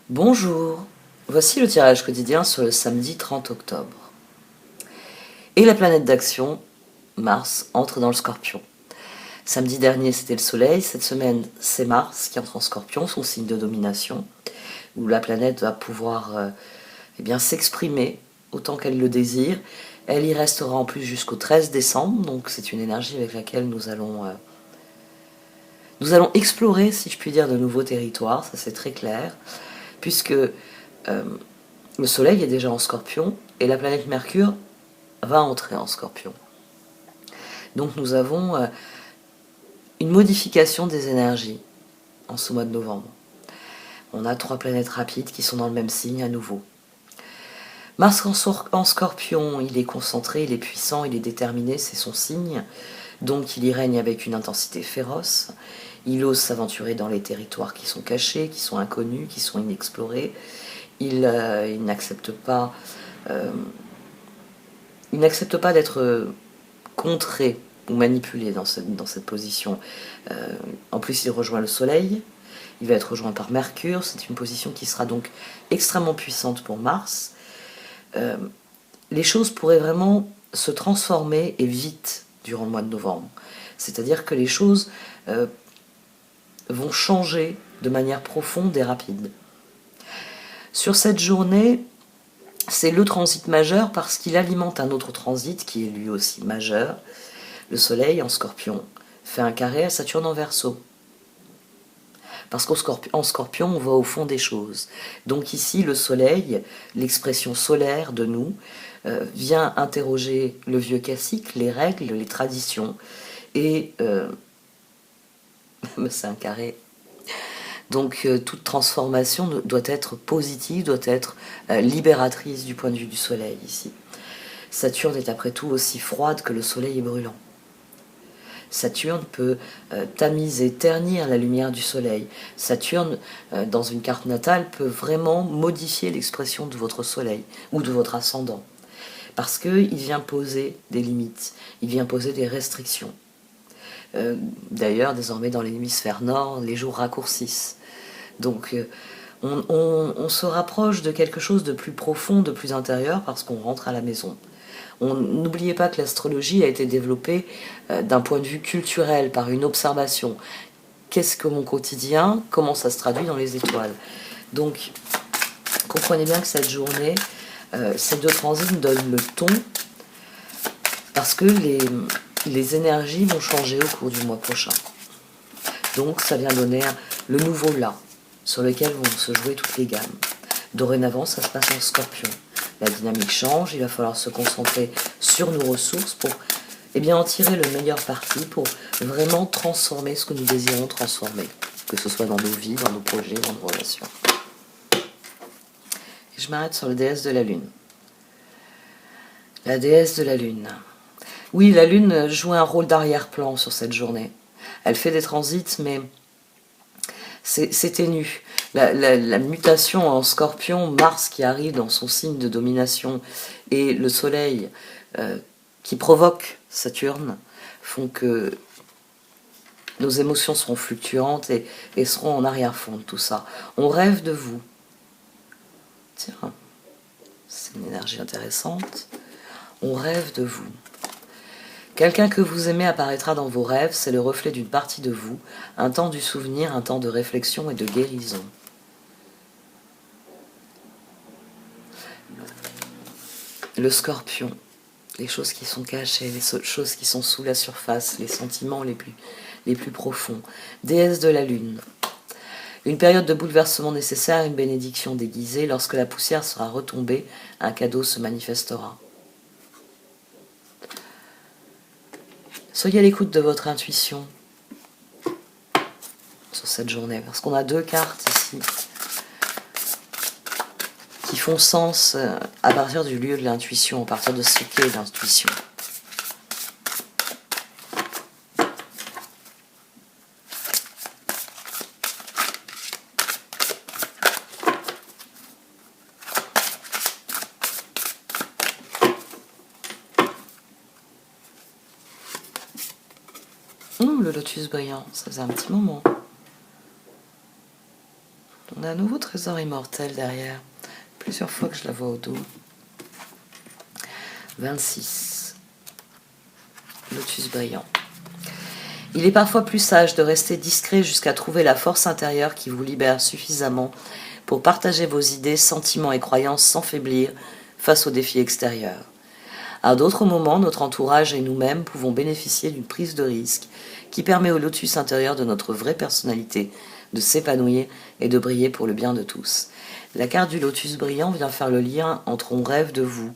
Bonjour, voici le tirage quotidien sur le samedi 30 octobre. Et la planète d'action, Mars, entre dans le Scorpion. Samedi dernier, c'était le Soleil, cette semaine, c'est Mars qui entre en Scorpion, son signe de domination, où la planète va pouvoir s'exprimer autant qu'elle le désire. Elle y restera en plus jusqu'au 13 décembre, donc c'est une énergie avec laquelle nous allons explorer, si je puis dire, de nouveaux territoires, ça c'est très clair, puisque le Soleil est déjà en Scorpion et la planète Mercure va entrer en Scorpion. Donc nous avons une modification des énergies en ce mois de novembre. On a 3 planètes rapides qui sont dans le même signe à nouveau. Mars en Scorpion, il est concentré, il est puissant, il est déterminé, c'est son signe. Donc il y règne avec une intensité féroce. Il ose s'aventurer dans les territoires qui sont cachés, qui sont inconnus, qui sont inexplorés. Il n'accepte pas d'être contré ou manipulé dans cette position. En plus, il rejoint le Soleil, il va être rejoint par Mercure, c'est une position qui sera donc extrêmement puissante pour Mars. Les choses pourraient vraiment se transformer et vite durant le mois de novembre. C'est-à-dire que les choses vont changer de manière profonde et rapide. Sur cette journée, c'est le transit majeur parce qu'il alimente un autre transit qui est lui aussi majeur. Le Soleil en Scorpion fait un carré à Saturne en Verseau. Parce qu'en Scorpion, on va au fond des choses. Donc ici, le Soleil, l'expression solaire de nous, vient interroger le vieux classique, les règles, les traditions. Et c'est un carré. Donc toute transformation doit être positive, doit être libératrice du point de vue du Soleil ici. Saturne est après tout aussi froide que le Soleil est brûlant. Saturne peut tamiser, ternir la lumière du Soleil. Saturne, dans une carte natale, peut vraiment modifier l'expression de votre Soleil ou de votre ascendant. Parce qu'il vient poser des limites, il vient poser des restrictions. D'ailleurs, désormais dans l'hémisphère nord, les jours raccourcissent. Donc on se rapproche de quelque chose de plus profond, de plus intérieur, parce qu'on rentre à la maison. N'oubliez pas que l'astrologie a été développée d'un point de vue culturel, par une observation. Qu'est-ce que mon quotidien? Comment ça se traduit dans les étoiles? Donc, comprenez bien que cette journée, ces 2 transits donnent le ton, parce que les énergies vont changer au cours du mois prochain. Donc, ça vient donner le nouveau là, sur lequel vont se jouer toutes les gammes. Dorénavant, ça se passe en Scorpion. La dynamique change, il va falloir se concentrer sur nos ressources pour en tirer le meilleur parti, pour vraiment transformer ce que nous désirons transformer, que ce soit dans nos vies, dans nos projets, dans nos relations. Et je m'arrête sur la déesse de la Lune. La déesse de la Lune. Oui, la Lune joue un rôle d'arrière-plan sur cette journée. Elle fait des transits, mais c'est ténu. La mutation en Scorpion, Mars qui arrive dans son signe de domination et le Soleil qui provoque Saturne font que nos émotions seront fluctuantes et seront en arrière-fond de tout ça. On rêve de vous. Tiens, c'est une énergie intéressante. On rêve de vous. Quelqu'un que vous aimez apparaîtra dans vos rêves, c'est le reflet d'une partie de vous, un temps du souvenir, un temps de réflexion et de guérison. Le Scorpion, les choses qui sont cachées, les choses qui sont sous la surface, les sentiments les plus profonds. Déesse de la Lune. Une période de bouleversement nécessaire, une bénédiction déguisée. Lorsque la poussière sera retombée, un cadeau se manifestera. Soyez à l'écoute de votre intuition sur cette journée, parce qu'on a 2 cartes ici qui font sens à partir du lieu de l'intuition, à partir de ce qu'est l'intuition. Le lotus brillant, ça faisait un petit moment. On a un nouveau trésor immortel derrière. Plusieurs fois que je la vois au dos. 26. Lotus brillant. Il est parfois plus sage de rester discret jusqu'à trouver la force intérieure qui vous libère suffisamment pour partager vos idées, sentiments et croyances sans faiblir face aux défis extérieurs. À d'autres moments, notre entourage et nous-mêmes pouvons bénéficier d'une prise de risque qui permet au lotus intérieur de notre vraie personnalité de s'épanouir et de briller pour le bien de tous. La carte du lotus brillant vient faire le lien entre on rêve de vous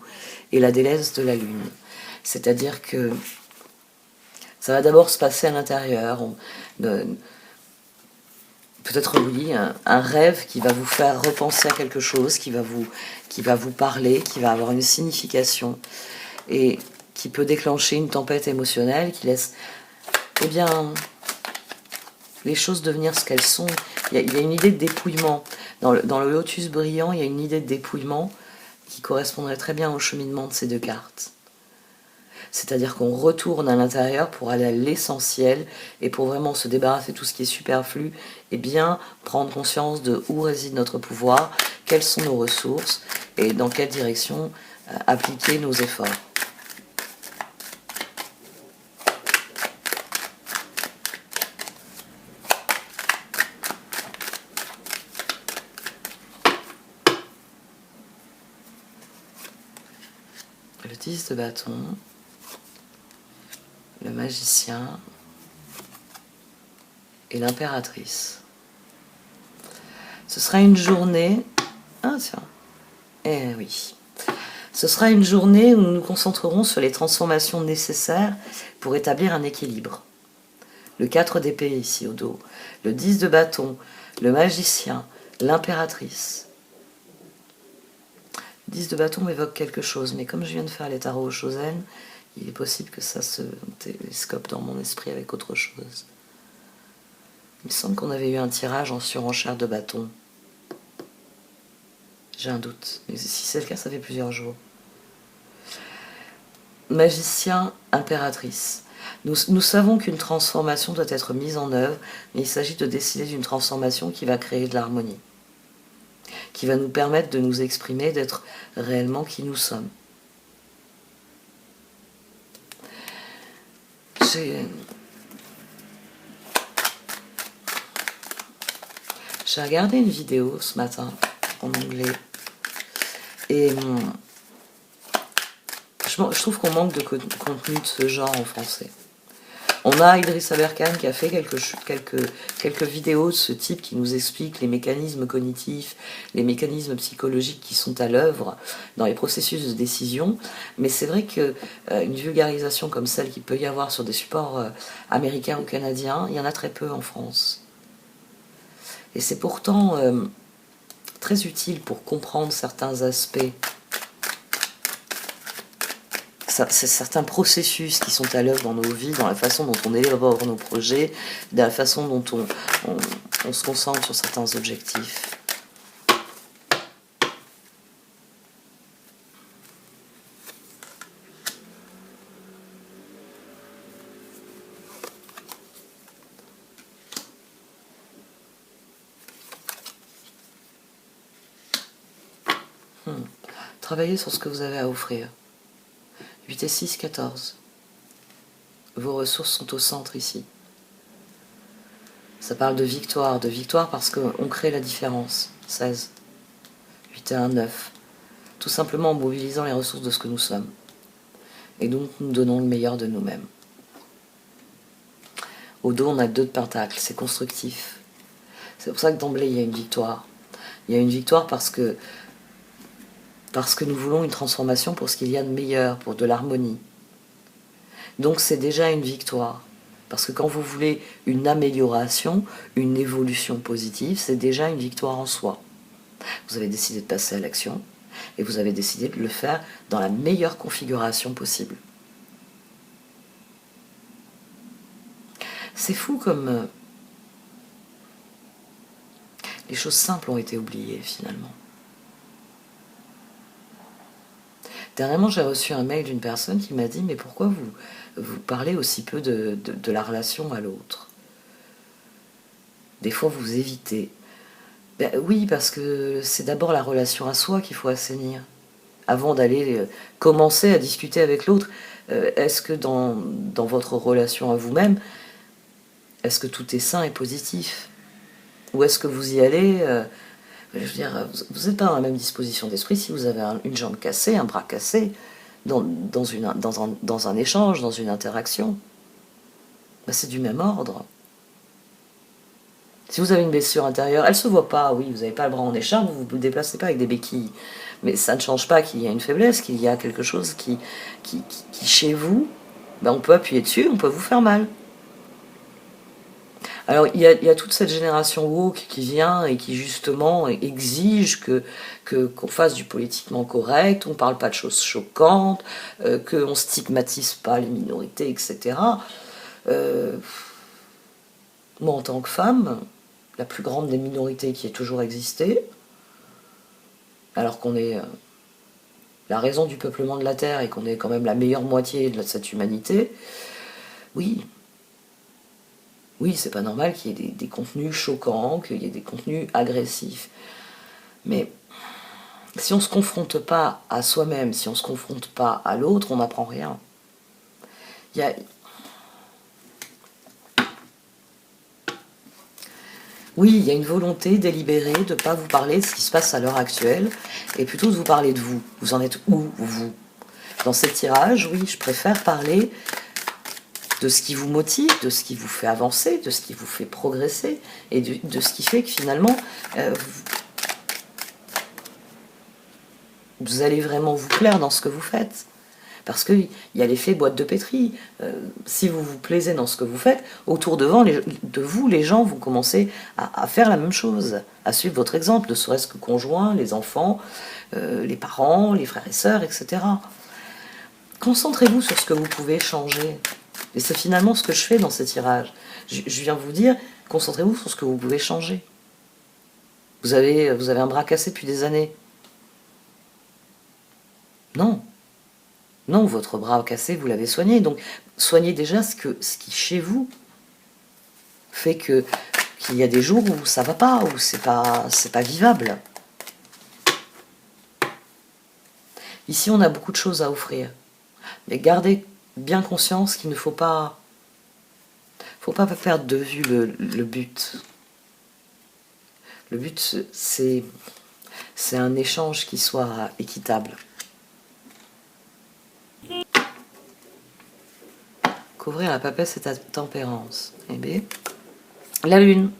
et la délaisse de la lune. C'est-à-dire que ça va d'abord se passer à l'intérieur. Peut-être oui, un rêve qui va vous faire repenser à quelque chose, qui va vous parler, qui va avoir une signification et qui peut déclencher une tempête émotionnelle qui laisse les choses devenir ce qu'elles sont. Il y a une idée de dépouillement. Dans le lotus brillant, il y a une idée de dépouillement qui correspondrait très bien au cheminement de ces deux cartes. C'est-à-dire qu'on retourne à l'intérieur pour aller à l'essentiel et pour vraiment se débarrasser de tout ce qui est superflu et bien prendre conscience de où réside notre pouvoir, quelles sont nos ressources et dans quelle direction appliquer nos efforts. Le 10 de bâton, le magicien et l'impératrice. Ce sera une journée... Ah tiens, eh oui. Ce sera une journée où nous nous concentrerons sur les transformations nécessaires pour établir un équilibre. Le 4 d'épée ici au dos, le 10 de bâton, le magicien, l'impératrice. 10 de bâton m'évoque quelque chose, mais comme je viens de faire les tarots au Shozen, il est possible que ça se télescope dans mon esprit avec autre chose. Il me semble qu'on avait eu un tirage en surenchère de bâton. J'ai un doute, mais si c'est le cas, ça fait plusieurs jours. Magicien, impératrice. Nous savons qu'une transformation doit être mise en œuvre, mais il s'agit de décider d'une transformation qui va créer de l'harmonie, qui va nous permettre de nous exprimer, d'être réellement qui nous sommes. J'ai regardé une vidéo ce matin en anglais et je trouve qu'on manque de contenu de ce genre en français. On a Idriss Aberkan qui a fait quelques vidéos de ce type qui nous expliquent les mécanismes cognitifs, les mécanismes psychologiques qui sont à l'œuvre dans les processus de décision. Mais c'est vrai qu'une vulgarisation comme celle qu'il peut y avoir sur des supports américains ou canadiens, il y en a très peu en France. Et c'est pourtant très utile pour comprendre certains aspects, certains processus qui sont à l'œuvre dans nos vies, dans la façon dont on élabore nos projets, dans la façon dont on se concentre sur certains objectifs. Travaillez sur ce que vous avez à offrir. 8 et 6, 14. Vos ressources sont au centre ici. Ça parle de victoire parce qu'on crée la différence. 16. 8 et 1, 9. Tout simplement en mobilisant les ressources de ce que nous sommes. Et donc nous donnons le meilleur de nous-mêmes. Au dos, on a 2 de pentacles, c'est constructif. C'est pour ça que d'emblée, il y a une victoire. Il y a une victoire parce que nous voulons une transformation pour ce qu'il y a de meilleur, pour de l'harmonie. Donc c'est déjà une victoire. Parce que quand vous voulez une amélioration, une évolution positive, c'est déjà une victoire en soi. Vous avez décidé de passer à l'action et vous avez décidé de le faire dans la meilleure configuration possible. C'est fou comme les choses simples ont été oubliées finalement. Dernièrement, j'ai reçu un mail d'une personne qui m'a dit « Mais pourquoi vous parlez aussi peu de la relation à l'autre ?» Des fois, vous évitez. Ben oui, parce que c'est d'abord la relation à soi qu'il faut assainir, avant d'aller commencer à discuter avec l'autre. Est-ce que dans votre relation à vous-même, est-ce que tout est sain et positif? Ou est-ce que vous y allez je veux dire, vous n'êtes pas dans la même disposition d'esprit si vous avez une jambe cassée, un bras cassé, dans un échange, dans une interaction. Ben c'est du même ordre. Si vous avez une blessure intérieure, elle ne se voit pas, oui, vous n'avez pas le bras en écharpe, vous ne vous déplacez pas avec des béquilles. Mais ça ne change pas qu'il y a une faiblesse, qu'il y a quelque chose qui chez vous, ben on peut appuyer dessus, on peut vous faire mal. Alors il y a toute cette génération woke qui vient et qui justement exige qu'on fasse du politiquement correct, on ne parle pas de choses choquantes, qu'on ne stigmatise pas les minorités, etc. Moi en tant que femme, la plus grande des minorités qui ait toujours existé, alors qu'on est la raison du peuplement de la Terre et qu'on est quand même la meilleure moitié de cette humanité, oui, oui, c'est pas normal qu'il y ait des contenus choquants, qu'il y ait des contenus agressifs. Mais si on se confronte pas à soi-même, si on se confronte pas à l'autre, on n'apprend rien. Il y a... Oui, il y a une volonté délibérée de ne pas vous parler de ce qui se passe à l'heure actuelle, et plutôt de vous parler de vous. Vous en êtes où, vous? Dans ces tirages, oui, je préfère parler de ce qui vous motive, de ce qui vous fait avancer, de ce qui vous fait progresser, et de ce qui fait que finalement, vous allez vraiment vous plaire dans ce que vous faites. Parce qu'il y a l'effet boîte de pétri. Si vous vous plaisez dans ce que vous faites, autour de vous, les gens vont commencer à faire la même chose, à suivre votre exemple, ne serait-ce que conjoint, les enfants, les parents, les frères et sœurs, etc. Concentrez-vous sur ce que vous pouvez changer. Et c'est finalement ce que je fais dans ces tirages. Je viens vous dire, concentrez-vous sur ce que vous pouvez changer. Vous avez un bras cassé depuis des années. Non. Non, votre bras cassé, vous l'avez soigné. Donc, soignez déjà ce qui, chez vous, fait qu'il y a des jours où ça va pas, où c'est pas vivable. Ici, on a beaucoup de choses à offrir. Mais gardez bien conscience qu'il ne faut pas perdre de vue le but. Le but, c'est un échange qui soit équitable. Couvrir la papesse est à tempérance. Eh bien, la lune.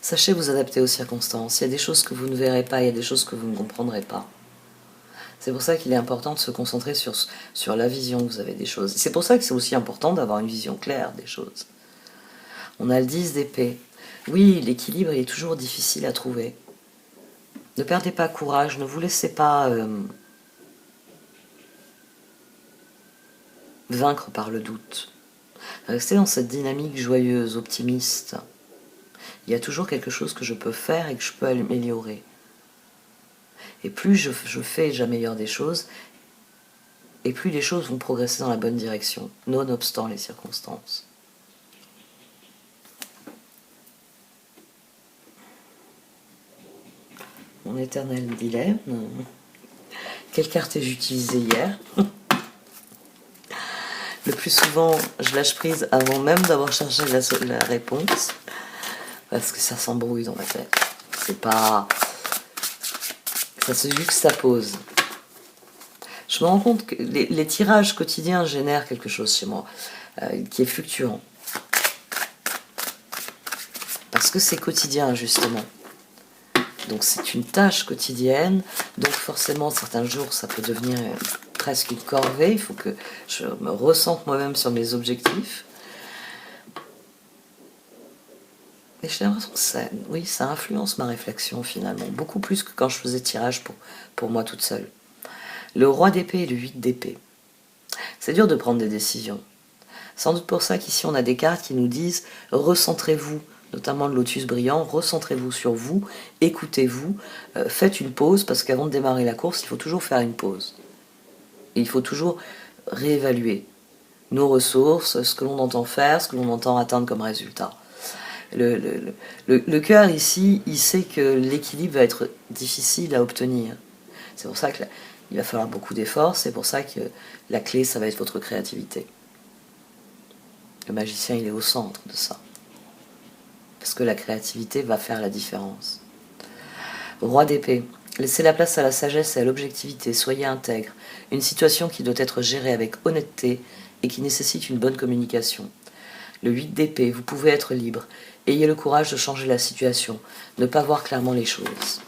Sachez vous adapter aux circonstances. Il y a des choses que vous ne verrez pas, il y a des choses que vous ne comprendrez pas. C'est pour ça qu'il est important de se concentrer sur la vision que vous avez des choses. C'est pour ça que c'est aussi important d'avoir une vision claire des choses. On a le 10 d'épée. Oui, l'équilibre est toujours difficile à trouver. Ne perdez pas courage, ne vous laissez pas vaincre par le doute. Restez dans cette dynamique joyeuse, optimiste. Il y a toujours quelque chose que je peux faire et que je peux améliorer. Et plus je fais et j'améliore des choses, et plus les choses vont progresser dans la bonne direction, nonobstant les circonstances. Mon éternel dilemme. Quelle carte ai-je utilisée hier? Le plus souvent, je lâche prise avant même d'avoir cherché la réponse, parce que ça s'embrouille dans ma tête. C'est pas... Ça se juxtapose. Je me rends compte que les tirages quotidiens génèrent quelque chose chez moi, qui est fluctuant. Parce que c'est quotidien, justement. Donc c'est une tâche quotidienne, donc forcément certains jours ça peut devenir presque une corvée, il faut que je me ressente moi-même sur mes objectifs. Et j'ai l'impression que ça influence ma réflexion finalement, beaucoup plus que quand je faisais tirage pour moi toute seule. Le roi d'épée et le 8 d'épée. C'est dur de prendre des décisions. Sans doute pour ça qu'ici on a des cartes qui nous disent recentrez-vous, notamment le lotus brillant, recentrez-vous sur vous, écoutez-vous, faites une pause, parce qu'avant de démarrer la course, il faut toujours faire une pause. Et il faut toujours réévaluer nos ressources, ce que l'on entend faire, ce que l'on entend atteindre comme résultat. Le cœur ici, il sait que l'équilibre va être difficile à obtenir. C'est pour ça qu'il va falloir beaucoup d'efforts, c'est pour ça que la clé, ça va être votre créativité. Le magicien, il est au centre de ça. Parce que la créativité va faire la différence. Roi d'épée. Laissez la place à la sagesse et à l'objectivité, soyez intègre. Une situation qui doit être gérée avec honnêteté et qui nécessite une bonne communication. Le 8 d'épée, vous pouvez être libre. Ayez le courage de changer la situation, ne pas voir clairement les choses.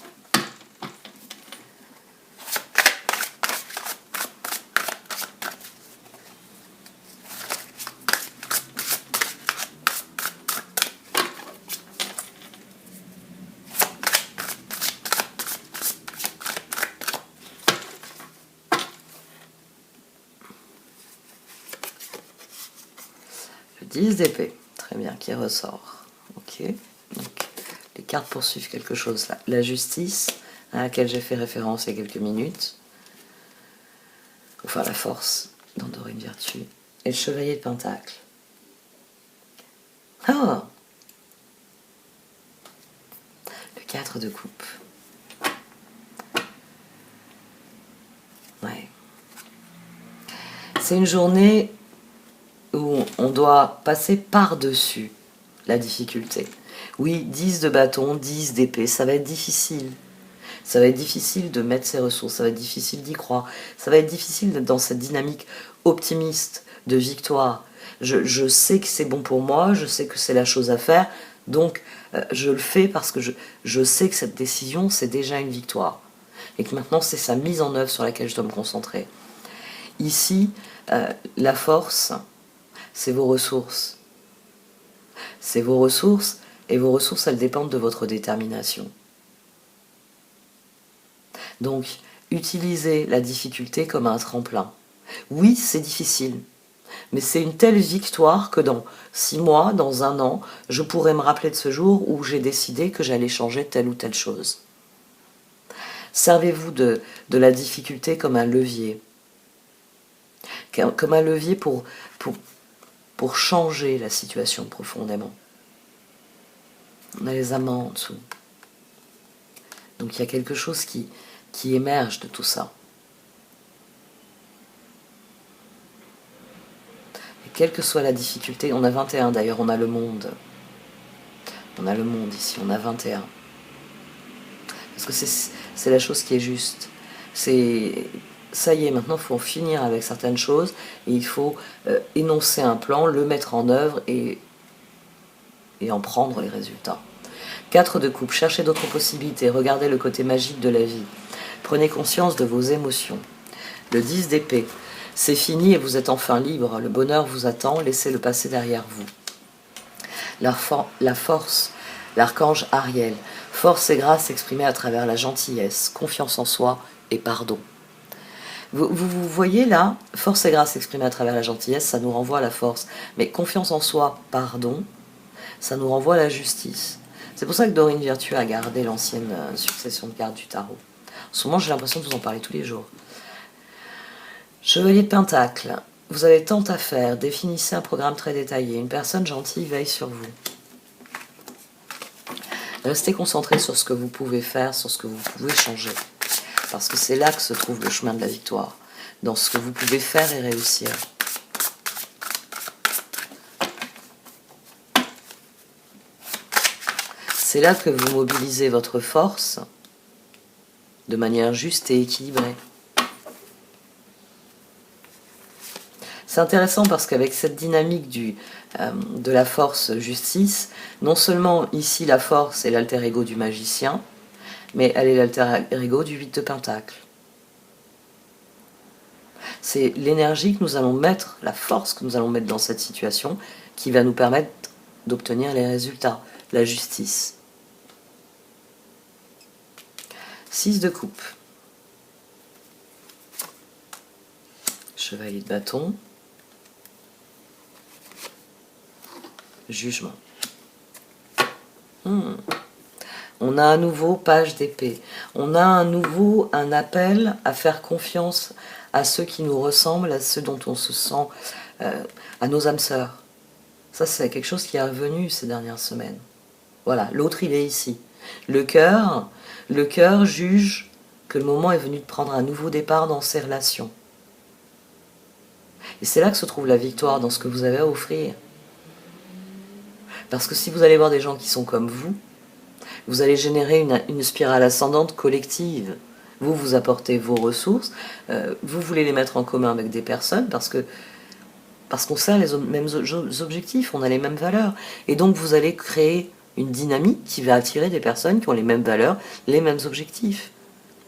Le 10 d'épée, très bien, qui ressort. Ok, donc les cartes poursuivent quelque chose là. La justice, à laquelle j'ai fait référence il y a quelques minutes. Enfin, la force dans Dorine Virtue. Et le chevalier de Pentacle. Ah, le 4 de coupe. Ouais. C'est une journée où on doit passer par-dessus la difficulté. Oui, 10 de bâton, 10 d'épée, ça va être difficile. Ça va être difficile de mettre ses ressources, ça va être difficile d'y croire, ça va être difficile d'être dans cette dynamique optimiste de victoire. Je sais que c'est bon pour moi, je sais que c'est la chose à faire, donc je le fais parce que je sais que cette décision, c'est déjà une victoire. Et que maintenant, c'est sa mise en œuvre sur laquelle je dois me concentrer. Ici, la force, c'est vos ressources. C'est vos ressources, et vos ressources, elles dépendent de votre détermination. Donc, utilisez la difficulté comme un tremplin. Oui, c'est difficile, mais c'est une telle victoire que dans 6 mois, dans 1 an, je pourrais me rappeler de ce jour où j'ai décidé que j'allais changer telle ou telle chose. Servez-vous de la difficulté comme un levier. Comme un levier pour changer la situation profondément. On a les amants en dessous. Donc il y a quelque chose qui émerge de tout ça. Et quelle que soit la difficulté, on a 21 d'ailleurs, on a le monde. On a le monde ici, on a 21. Parce que c'est la chose qui est juste. Ça y est, maintenant il faut en finir avec certaines choses, et il faut énoncer un plan, le mettre en œuvre et en prendre les résultats. 4 de coupe, cherchez d'autres possibilités, regardez le côté magique de la vie. Prenez conscience de vos émotions. Le 10 d'épée, c'est fini et vous êtes enfin libre, le bonheur vous attend, laissez-le passer derrière vous. La force, l'archange Ariel, force et grâce exprimée à travers la gentillesse, confiance en soi et pardon. Vous voyez là, force et grâce exprimée à travers la gentillesse, ça nous renvoie à la force. Mais confiance en soi, pardon, ça nous renvoie à la justice. C'est pour ça que Dorine Virtue a gardé l'ancienne succession de cartes du tarot. En ce moment, j'ai l'impression de vous en parler tous les jours. Chevalier de Pentacle, vous avez tant à faire, définissez un programme très détaillé. Une personne gentille veille sur vous. Restez concentré sur ce que vous pouvez faire, sur ce que vous pouvez changer. Parce que c'est là que se trouve le chemin de la victoire. Dans ce que vous pouvez faire et réussir. C'est là que vous mobilisez votre force de manière juste et équilibrée. C'est intéressant parce qu'avec cette dynamique de la force justice, non seulement ici la force est l'alter ego du magicien, mais elle est l'alter ego du 8 de Pentacle. C'est l'énergie que nous allons mettre, la force que nous allons mettre dans cette situation qui va nous permettre d'obtenir les résultats, la justice. 6 de coupe. Chevalier de bâton. Jugement. On a à nouveau page d'épée. On a à nouveau un appel à faire confiance à ceux qui nous ressemblent, à ceux dont on se sent, à nos âmes sœurs. Ça, c'est quelque chose qui est revenu ces dernières semaines. Voilà, l'autre il est ici. Le cœur juge que le moment est venu de prendre un nouveau départ dans ses relations. Et c'est là que se trouve la victoire dans ce que vous avez à offrir. Parce que si vous allez voir des gens qui sont comme vous allez générer une spirale ascendante collective. Vous apportez vos ressources, vous voulez les mettre en commun avec des personnes parce qu'on sert les mêmes objectifs, on a les mêmes valeurs. Et donc vous allez créer une dynamique qui va attirer des personnes qui ont les mêmes valeurs, les mêmes objectifs.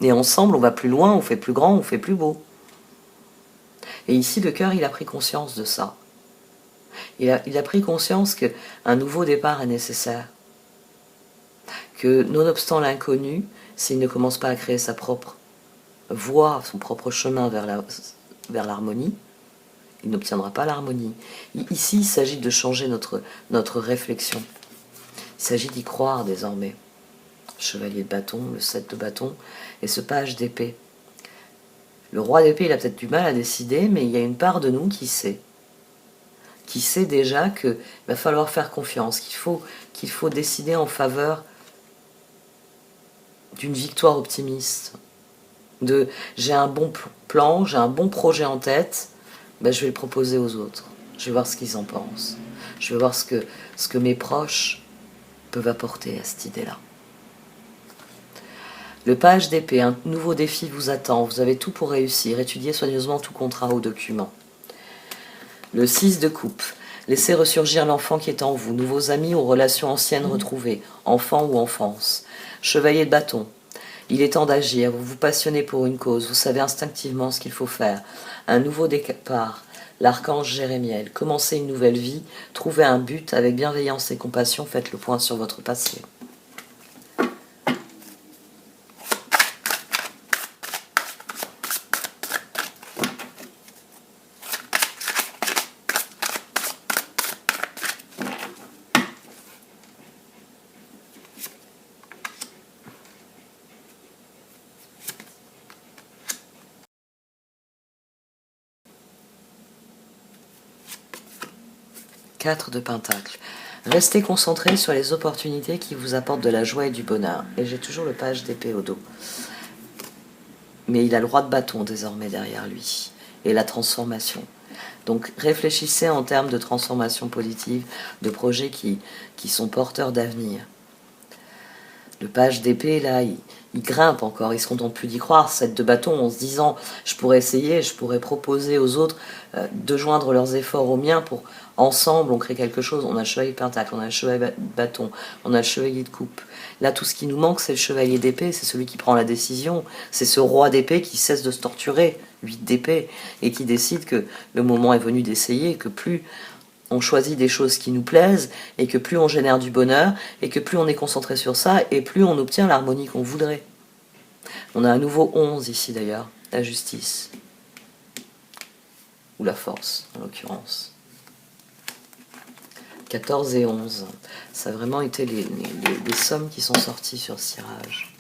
Et ensemble, on va plus loin, on fait plus grand, on fait plus beau. Et ici, le cœur, il a pris conscience de ça. Il a pris conscience qu'un nouveau départ est nécessaire. Que nonobstant l'inconnu, s'il ne commence pas à créer sa propre voie, son propre chemin vers l'harmonie, il n'obtiendra pas l'harmonie. Ici, il s'agit de changer notre réflexion. Il s'agit d'y croire désormais. Chevalier de bâton, le 7 de bâton, et ce page d'épée. Le roi d'épée, il a peut-être du mal à décider, mais il y a une part de nous qui sait déjà qu'il va falloir faire confiance, qu'il faut décider en faveur d'une victoire optimiste. J'ai un bon plan, j'ai un bon projet en tête, ben je vais le proposer aux autres. Je vais voir ce qu'ils en pensent. Je vais voir ce que mes proches peuvent apporter à cette idée-là. Le page d'épée, un nouveau défi vous attend. Vous avez tout pour réussir. Étudiez soigneusement tout contrat ou document. Le 6 de coupe. Laissez ressurgir l'enfant qui est en vous. Nouveaux amis ou relations anciennes retrouvées. Enfant ou enfance. Chevalier de bâton. Il est temps d'agir. Vous vous passionnez pour une cause. Vous savez instinctivement ce qu'il faut faire. Un nouveau départ. L'archange Jérémiel. Commencez une nouvelle vie. Trouvez un but avec bienveillance et compassion. Faites le point sur votre passé. De Pentacle. Restez concentré sur les opportunités qui vous apportent de la joie et du bonheur. Et j'ai toujours le page d'épée au dos. Mais il a le roi de bâton désormais derrière lui. Et la transformation. Donc réfléchissez en termes de transformation positive, de projets qui sont porteurs d'avenir. Le page d'épée, là, il grimpe encore, il se contente plus d'y croire, 7 de bâton, en se disant, je pourrais essayer, je pourrais proposer aux autres de joindre leurs efforts aux miens pour, ensemble, on crée quelque chose. On a le chevalier de pentacle, on a le chevalier de bâton, on a le chevalier de coupe. Là, tout ce qui nous manque, c'est le chevalier d'épée, c'est celui qui prend la décision, c'est ce roi d'épée qui cesse de se torturer, 8 d'épée, et qui décide que le moment est venu d'essayer, que plus on choisit des choses qui nous plaisent, et que plus on génère du bonheur, et que plus on est concentré sur ça, et plus on obtient l'harmonie qu'on voudrait. On a un nouveau 11 ici d'ailleurs, la justice. Ou la force, en l'occurrence. 14 et 11. Ça a vraiment été les sommes qui sont sorties sur ce tirage.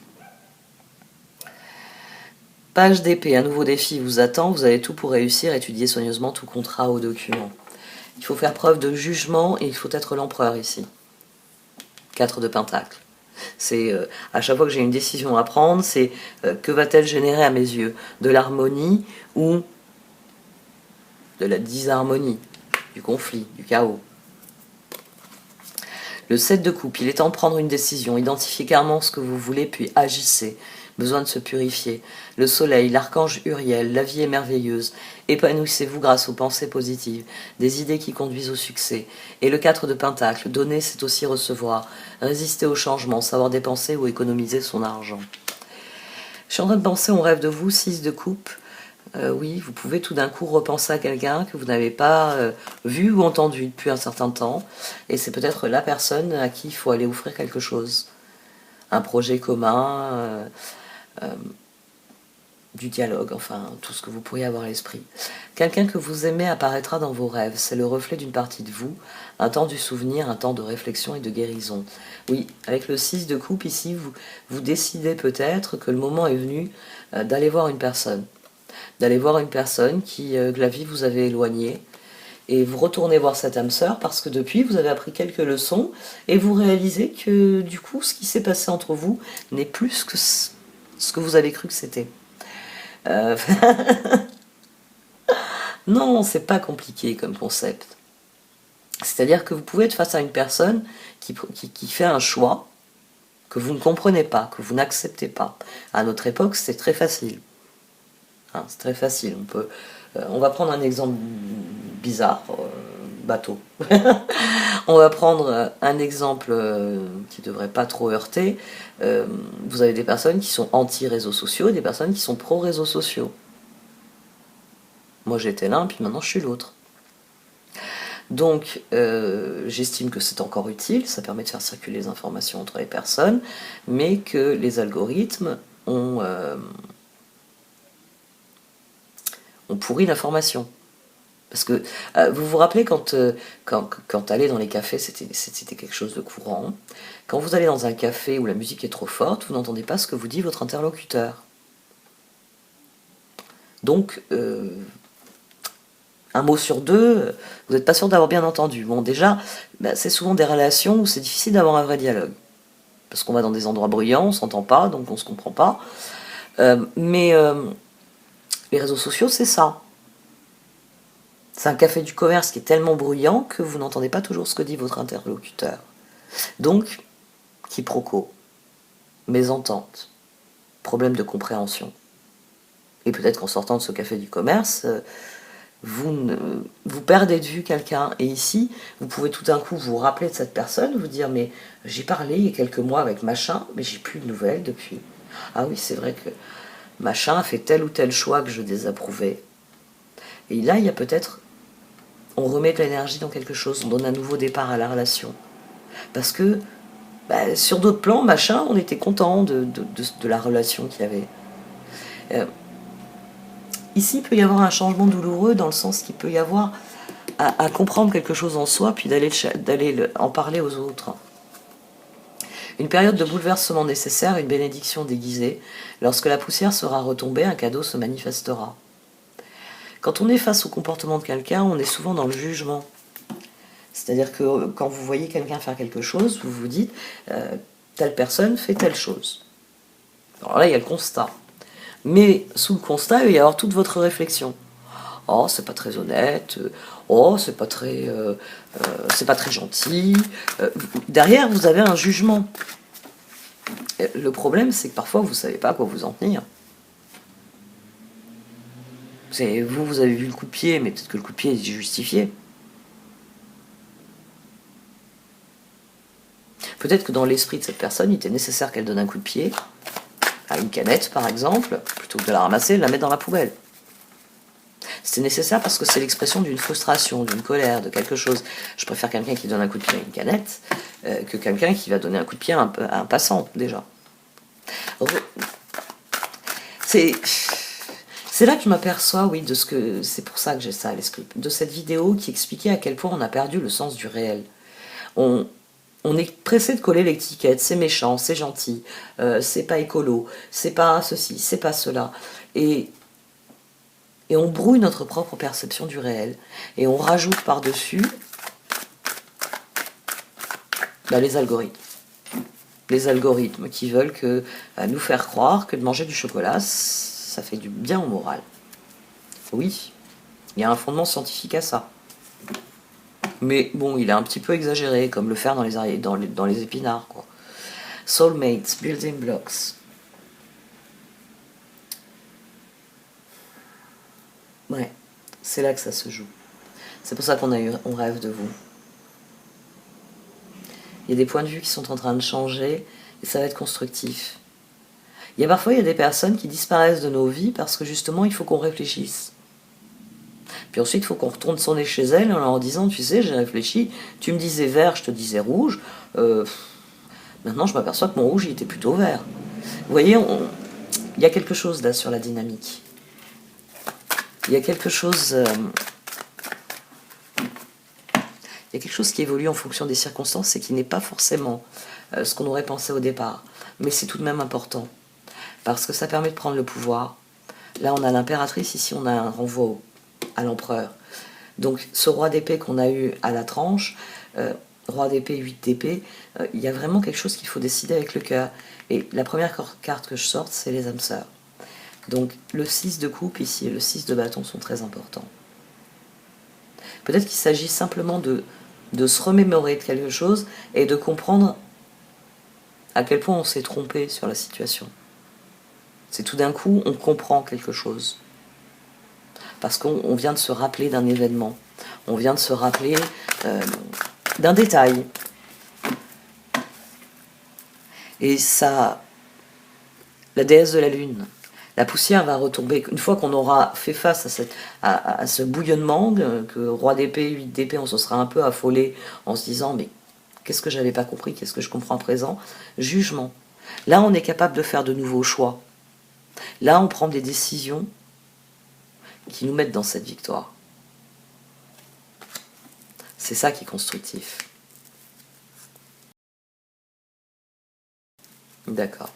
Page d'épée, un nouveau défi vous attend. Vous avez tout pour réussir, étudier soigneusement tout contrat ou document. Il faut faire preuve de jugement et il faut être l'empereur ici. 4 de pentacle. C'est à chaque fois que j'ai une décision à prendre, c'est que va-t-elle générer à mes yeux? De l'harmonie ou de la disharmonie, du conflit, du chaos. Le 7 de coupe, il est temps de prendre une décision. Identifiez clairement ce que vous voulez, puis agissez. Besoin de se purifier. Le soleil, l'archange Uriel, la vie est merveilleuse. Épanouissez-vous grâce aux pensées positives, des idées qui conduisent au succès. Et le 4 de pentacle, donner, c'est aussi recevoir. Résister au changement, savoir dépenser ou économiser son argent. Je suis en train de penser, on rêve de vous, 6 de coupe. Oui, vous pouvez tout d'un coup repenser à quelqu'un que vous n'avez pas vu ou entendu depuis un certain temps. Et c'est peut-être la personne à qui il faut aller offrir quelque chose. Un projet commun, du dialogue, enfin, tout ce que vous pourriez avoir à l'esprit. Quelqu'un que vous aimez apparaîtra dans vos rêves. C'est le reflet d'une partie de vous. Un temps du souvenir, un temps de réflexion et de guérison. Oui, avec le 6 de coupe ici, vous décidez peut-être que le moment est venu d'aller voir une personne. D'aller voir une personne que la vie vous avait éloignée, Et vous retournez voir cette âme sœur parce que depuis, vous avez appris quelques leçons et vous réalisez que du coup, ce qui s'est passé entre vous n'est plus que ce que vous avez cru que c'était. Euh, non, c'est pas compliqué comme concept. C'est-à-dire que vous pouvez être face à une personne qui fait un choix que vous ne comprenez pas, que vous n'acceptez pas. À notre époque, c'est très facile. Hein, c'est très facile. On va prendre un exemple bizarre, bateau. On va prendre un exemple qui ne devrait pas trop heurter. Vous avez des personnes qui sont anti-réseaux sociaux et des personnes qui sont pro-réseaux sociaux. Moi j'étais l'un, puis maintenant je suis l'autre. Donc j'estime que c'est encore utile, ça permet de faire circuler les informations entre les personnes, mais que les algorithmes ont pourri l'information. Parce que vous vous rappelez quand aller dans les cafés, c'était quelque chose de courant. Quand vous allez dans un café où la musique est trop forte, vous n'entendez pas ce que vous dit votre interlocuteur. Donc, un mot sur deux, vous n'êtes pas sûr d'avoir bien entendu. Bon, déjà, c'est souvent des relations où c'est difficile d'avoir un vrai dialogue. Parce qu'on va dans des endroits bruyants, on ne s'entend pas, donc on ne se comprend pas. Mais les réseaux sociaux, c'est ça. C'est un café du commerce qui est tellement bruyant que vous n'entendez pas toujours ce que dit votre interlocuteur. Donc, quiproquo, mésentente, problème de compréhension. Et peut-être qu'en sortant de ce café du commerce, vous perdez de vue quelqu'un. Et ici, vous pouvez tout d'un coup vous rappeler de cette personne, vous dire, mais j'ai parlé il y a quelques mois avec machin, mais j'ai plus de nouvelles depuis. Ah oui, c'est vrai que machin a fait tel ou tel choix que je désapprouvais. Et là, il y a peut-être... On remet de l'énergie dans quelque chose, on donne un nouveau départ à la relation. Parce que sur d'autres plans, machin, on était content de la relation qu'il y avait. Ici, il peut y avoir un changement douloureux dans le sens qu'il peut y avoir à comprendre quelque chose en soi, puis d'aller en parler aux autres. Une période de bouleversement nécessaire, une bénédiction déguisée. Lorsque la poussière sera retombée, un cadeau se manifestera. Quand on est face au comportement de quelqu'un, on est souvent dans le jugement. C'est-à-dire que quand vous voyez quelqu'un faire quelque chose, vous vous dites telle personne fait telle chose. Alors là, il y a le constat. Mais sous le constat, il va y avoir toute votre réflexion. Oh, c'est pas très honnête. Oh, c'est pas très gentil. Derrière, vous avez un jugement. Le problème, c'est que parfois, vous savez pas à quoi vous en tenir. Vous avez vu le coup de pied, mais peut-être que le coup de pied est justifié. Peut-être que dans l'esprit de cette personne, il était nécessaire qu'elle donne un coup de pied à une canette, par exemple, plutôt que de la ramasser et de la mettre dans la poubelle. C'est nécessaire parce que c'est l'expression d'une frustration, d'une colère, de quelque chose. Je préfère quelqu'un qui donne un coup de pied à une canette que quelqu'un qui va donner un coup de pied à un passant, déjà. C'est là que je m'aperçois, oui, de ce que... C'est pour ça que j'ai ça à l'esprit. De cette vidéo qui expliquait à quel point on a perdu le sens du réel. On est pressé de coller l'étiquette, c'est méchant, c'est gentil, c'est pas écolo, c'est pas ceci, c'est pas cela. Et on brouille notre propre perception du réel. Et on rajoute par-dessus les algorithmes. Les algorithmes qui veulent nous faire croire que de manger du chocolat, ça fait du bien au moral. Oui, il y a un fondement scientifique à ça. Mais bon, il est un petit peu exagéré, comme le faire dans les épinards, quoi. Soulmates, building blocks. Ouais, c'est là que ça se joue. C'est pour ça on rêve de vous. Il y a des points de vue qui sont en train de changer, et ça va être constructif. Parfois, il y a des personnes qui disparaissent de nos vies parce que justement, il faut qu'on réfléchisse. Puis ensuite, il faut qu'on retourne sonner chez elle en leur disant, tu sais, j'ai réfléchi, tu me disais vert, je te disais rouge, maintenant je m'aperçois que mon rouge, il était plutôt vert. Vous voyez, il y a quelque chose là sur la dynamique. Il y a quelque chose... il y a quelque chose qui évolue en fonction des circonstances et qui n'est pas forcément ce qu'on aurait pensé au départ. Mais c'est tout de même important, parce que ça permet de prendre le pouvoir. Là, on a l'impératrice, ici on a un renvoi à l'empereur. Donc ce roi d'épée qu'on a eu à la tranche, roi d'épée, 8 d'épée, il y a vraiment quelque chose qu'il faut décider avec le cœur. Et la première carte que je sorte, c'est les âmes sœurs. Donc le 6 de coupe ici et le 6 de bâton sont très importants. Peut-être qu'il s'agit simplement de se remémorer de quelque chose et de comprendre à quel point on s'est trompé sur la situation. C'est tout d'un coup, on comprend quelque chose. Parce qu'on vient de se rappeler d'un événement. On vient de se rappeler d'un détail. Et ça, la déesse de la lune, la poussière va retomber. Une fois qu'on aura fait face à ce bouillonnement, que roi d'épée, 8 d'épée, on se sera un peu affolé en se disant mais qu'est-ce que j'avais pas compris, qu'est-ce que je comprends à présent? Jugement. Là, on est capable de faire de nouveaux choix. Là, on prend des décisions qui nous mettent dans cette victoire. C'est ça qui est constructif. D'accord.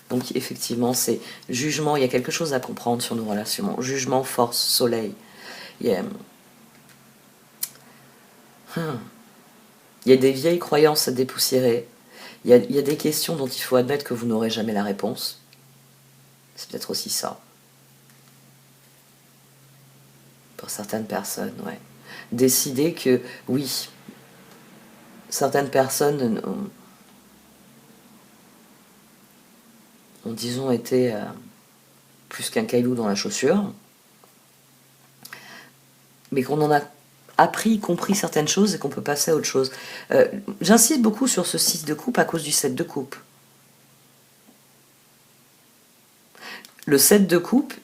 Donc effectivement, c'est jugement, il y a quelque chose à comprendre sur nos relations. Jugement, force, soleil. Il y a des vieilles croyances à dépoussiérer. Il y a des questions dont il faut admettre que vous n'aurez jamais la réponse. C'est peut-être aussi ça. Pour certaines personnes, ouais. Décider que, oui, certaines personnes ont disons, été plus qu'un caillou dans la chaussure, mais qu'on en a appris, compris certaines choses et qu'on peut passer à autre chose. J'insiste beaucoup sur ce 6 de coupe à cause du 7 de coupe. Le 7 de coupe,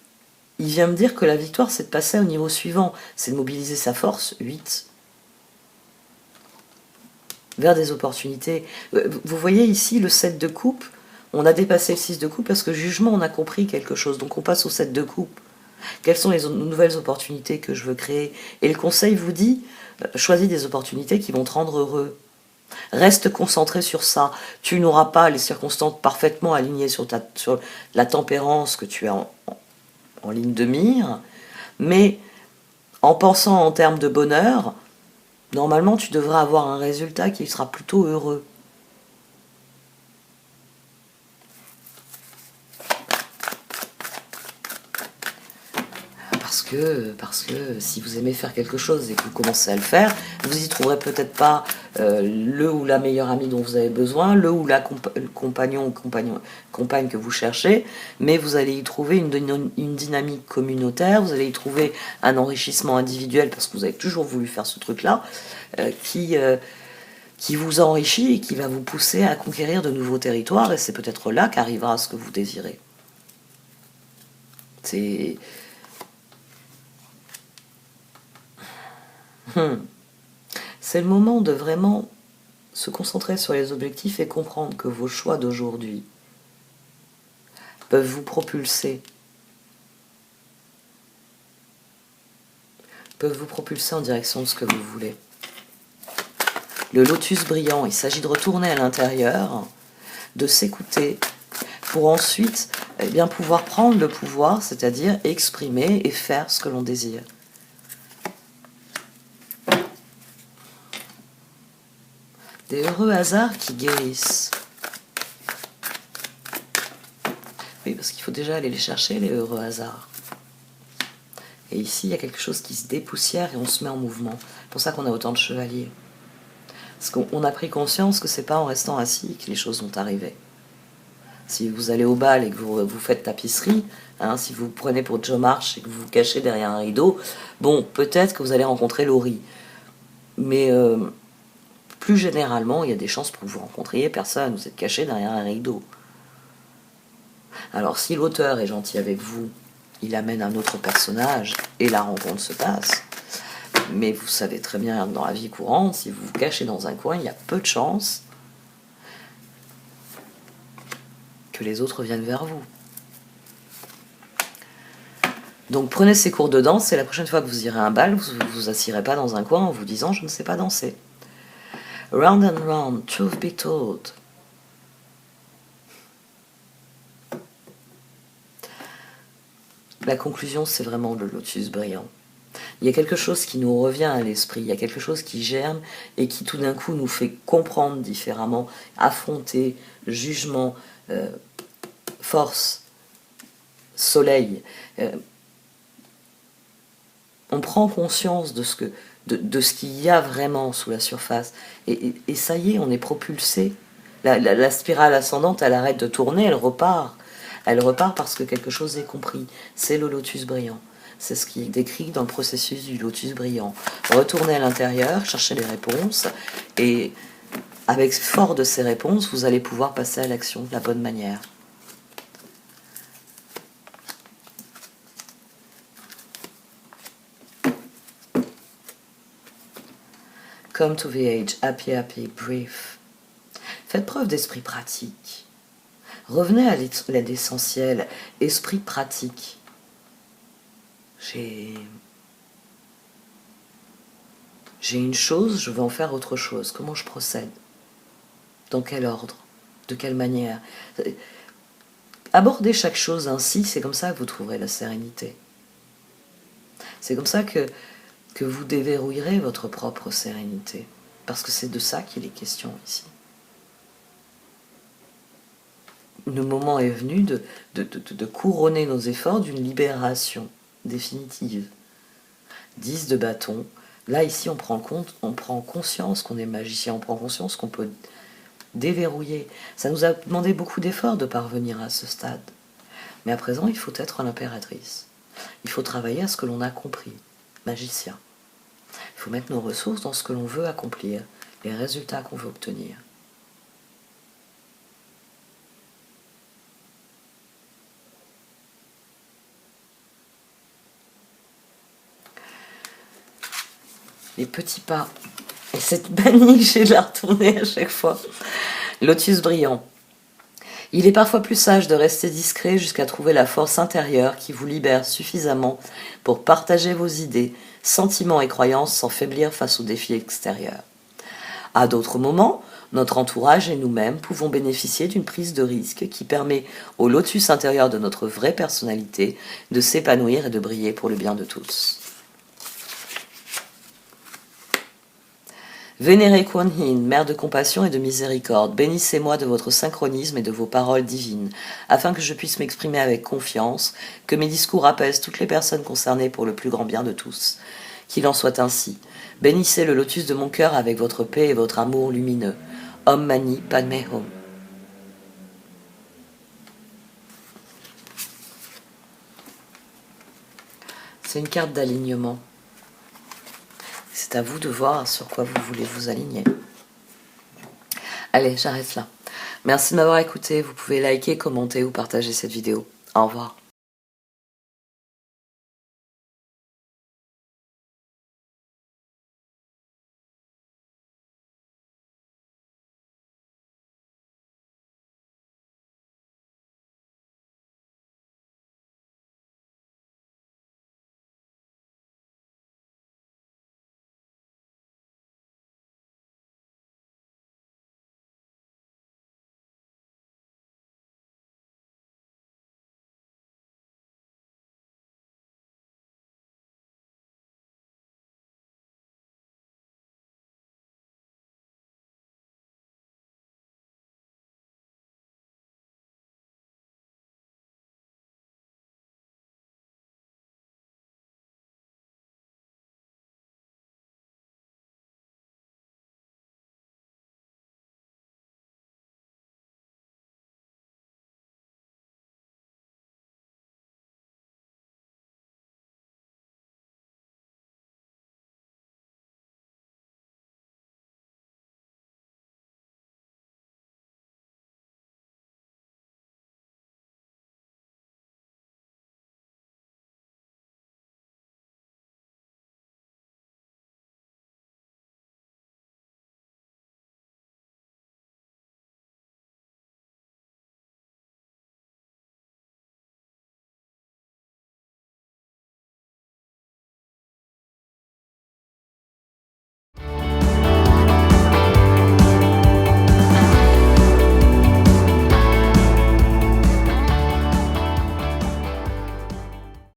il vient me dire que la victoire, c'est de passer au niveau suivant, c'est de mobiliser sa force, 8, vers des opportunités. Vous voyez ici le 7 de coupe, on a dépassé le 6 de coupe parce que jugement, on a compris quelque chose, donc on passe au 7 de coupe. Quelles sont les nouvelles opportunités que je veux créer? Et le conseil vous dit, choisis des opportunités qui vont te rendre heureux. Reste concentré sur ça. Tu n'auras pas les circonstances parfaitement alignées sur la tempérance que tu as en ligne de mire, mais en pensant en termes de bonheur, normalement tu devras avoir un résultat qui sera plutôt heureux. Parce que si vous aimez faire quelque chose et que vous commencez à le faire, vous y trouverez peut-être pas le ou la meilleure amie dont vous avez besoin, le ou la compagnon ou compagne que vous cherchez, mais vous allez y trouver une dynamique communautaire, vous allez y trouver un enrichissement individuel parce que vous avez toujours voulu faire ce truc-là, qui vous enrichit et qui va vous pousser à conquérir de nouveaux territoires, et c'est peut-être là qu'arrivera ce que vous désirez. C'est le moment de vraiment se concentrer sur les objectifs et comprendre que vos choix d'aujourd'hui peuvent vous propulser en direction de ce que vous voulez. Le lotus brillant, il s'agit de retourner à l'intérieur, de s'écouter, pour ensuite bien pouvoir prendre le pouvoir, c'est-à-dire exprimer et faire ce que l'on désire. Des heureux hasards qui guérissent. Oui, parce qu'il faut déjà aller les chercher, les heureux hasards. Et ici, il y a quelque chose qui se dépoussière et on se met en mouvement. C'est pour ça qu'on a autant de chevaliers. Parce qu'on a pris conscience que c'est pas en restant assis que les choses vont arriver. Si vous allez au bal et que vous faites tapisserie, si vous prenez pour Joe March et que vous vous cachez derrière un rideau, bon, peut-être que vous allez rencontrer Laurie. Mais plus généralement, il y a des chances pour que vous rencontriez personne, vous êtes caché derrière un rideau. Alors si l'auteur est gentil avec vous, il amène un autre personnage et la rencontre se passe. Mais vous savez très bien que dans la vie courante, si vous vous cachez dans un coin, il y a peu de chances que les autres viennent vers vous. Donc prenez ces cours de danse et la prochaine fois que vous irez à un bal, vous ne vous assirez pas dans un coin en vous disant « je ne sais pas danser ». Round and round, truth be told. La conclusion, c'est vraiment le lotus brillant. il y a quelque chose qui nous revient à l'esprit, il y a quelque chose qui germe et qui tout d'un coup nous fait comprendre différemment, affronter, jugement, force, soleil. On prend conscience de ce qu'il y a vraiment sous la surface. Et ça y est, on est propulsé. La spirale ascendante, elle arrête de tourner, elle repart. Elle repart parce que quelque chose est compris. C'est le lotus brillant. C'est ce qui est décrit dans le processus du lotus brillant. Retournez à l'intérieur, cherchez les réponses, et avec fort de ces réponses, vous allez pouvoir passer à l'action de la bonne manière. Come to the age, happy, happy, brief. Faites preuve d'esprit pratique. Revenez à l'essentiel, esprit pratique. J'ai une chose, je vais en faire autre chose. Comment je procède? Dans quel ordre? De quelle manière? Abordez chaque chose ainsi, c'est comme ça que vous trouverez la sérénité. C'est comme ça que vous déverrouillerez votre propre sérénité. Parce que c'est de ça qu'il est question ici. Le moment est venu de couronner nos efforts d'une libération définitive. 10 de bâton. Là, ici, on prend conscience qu'on est magicien, on prend conscience qu'on peut déverrouiller. Ça nous a demandé beaucoup d'efforts de parvenir à ce stade. Mais à présent, il faut être l'impératrice. Il faut travailler à ce que l'on a compris, magicien. Il faut mettre nos ressources dans ce que l'on veut accomplir, les résultats qu'on veut obtenir. Les petits pas. Et cette bannie, j'ai de la retourner à chaque fois. Lotus brillant. Il est parfois plus sage de rester discret jusqu'à trouver la force intérieure qui vous libère suffisamment pour partager vos idées, sentiments et croyances sans faiblir face aux défis extérieurs. À d'autres moments, notre entourage et nous-mêmes pouvons bénéficier d'une prise de risque qui permet au lotus intérieur de notre vraie personnalité de s'épanouir et de briller pour le bien de tous. Vénérée Kuan Yin, mère de compassion et de miséricorde, bénissez-moi de votre synchronisme et de vos paroles divines, afin que je puisse m'exprimer avec confiance, que mes discours apaisent toutes les personnes concernées pour le plus grand bien de tous. Qu'il en soit ainsi. Bénissez le lotus de mon cœur avec votre paix et votre amour lumineux. Om Mani Padme Hum. C'est une carte d'alignement. C'est à vous de voir sur quoi vous voulez vous aligner. Allez, j'arrête là. Merci de m'avoir écouté. Vous pouvez liker, commenter ou partager cette vidéo. Au revoir.